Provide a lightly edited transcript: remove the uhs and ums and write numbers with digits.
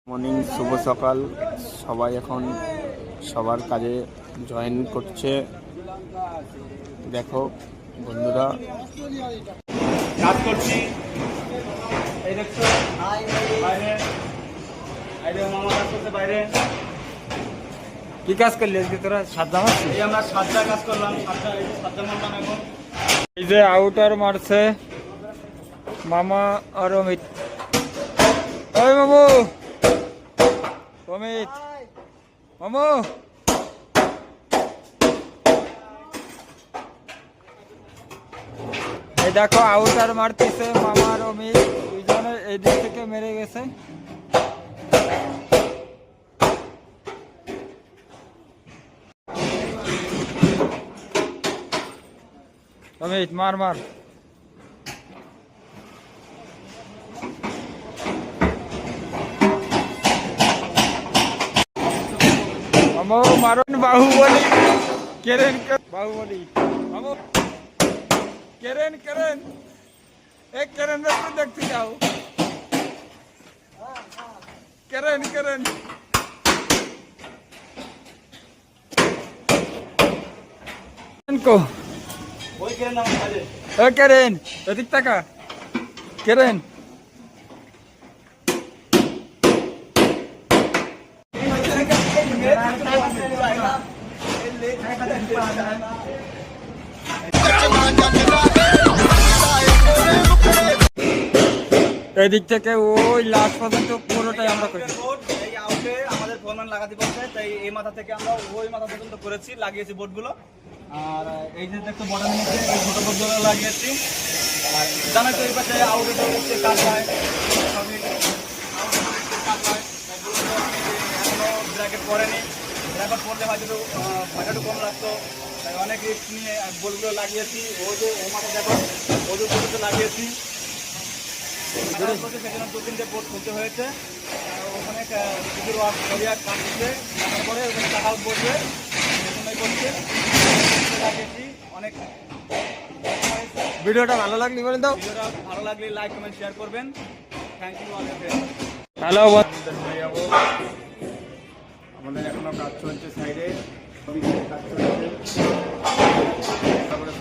Morning, শুভ সকাল। সবাই এখন সবার কাজে জয়েন করছে। দেখো বন্ধুরা, কাজ করছি। এই দেখছো বাইরে, এই দেখো মামা কাজ করছে বাইরে। কি কাজ করলি আজকে তোরা? সাজ্জা মারছিস? এই আমরা সাতটা কাজ করলাম, সাতটা মারলাম এখন। এই যে আউটার মারছে মামা আর অমিত। ওই মামু, অমিত, মামু, এই দেখো আউটার মারতেছে মামা আর অমিত, দুইজনে এই দিক থেকে মেরে গেছে। অমিত মার মার। মামু মারুন, বাহুবলী কেরেন, বাহুবলী মামু কেরেন কেরেন, এক কেরেন রাস্তা দেখতে যাও, কেরেন কেরেন। কো ওই কেন আমার কাজে এ কেরেন, এদিক টাকা কেরেন। এদিক থেকে ওই লাস্ট পর্যন্ত পুরোটাই আমরা করি। এই আউটে আমাদের ফোরম্যান লাগাতে পারছে, তাই এই মাথা থেকে আমরা ওই মাথা পর্যন্ত করেছি, লাগিয়েছি বোর্ডগুলো। আর এই যে দেখো বড় নিচে এই ছোট বোর্ডগুলো লাগিয়েছি। আর জানো তো এই পাশে আউটে কাজ হয়, সবই কাজ হয়। এখনো ব্র্যাকেট পড়েনি, ব্র্যাকেট পড়লে হয়তো ভাড়াটা কম লাগতো, তাই অনেক রিস্ক নিয়ে বোর্ডগুলো লাগিয়েছি। ও যে ও মাথা দেখো ওদের বোর্ডে লাগিয়েছি। সেখানে 2-3টে বোর্ড খুলতে হয়েছে। ওখানে কিছু সরিয়া কাটছে, তারপরে ওখানে টাকা বসবে করছে লাগিয়েছি। অনেক ভিডিওটা ভালো লাগলে বলে দাও। ভিডিওটা ভালো লাগলে লাইক কমেন্ট শেয়ার করবেন। Thank you all friend. Hello, আমাদের এখনো কাজ চলছে সাইডে, কাজ চলছে। তারপরে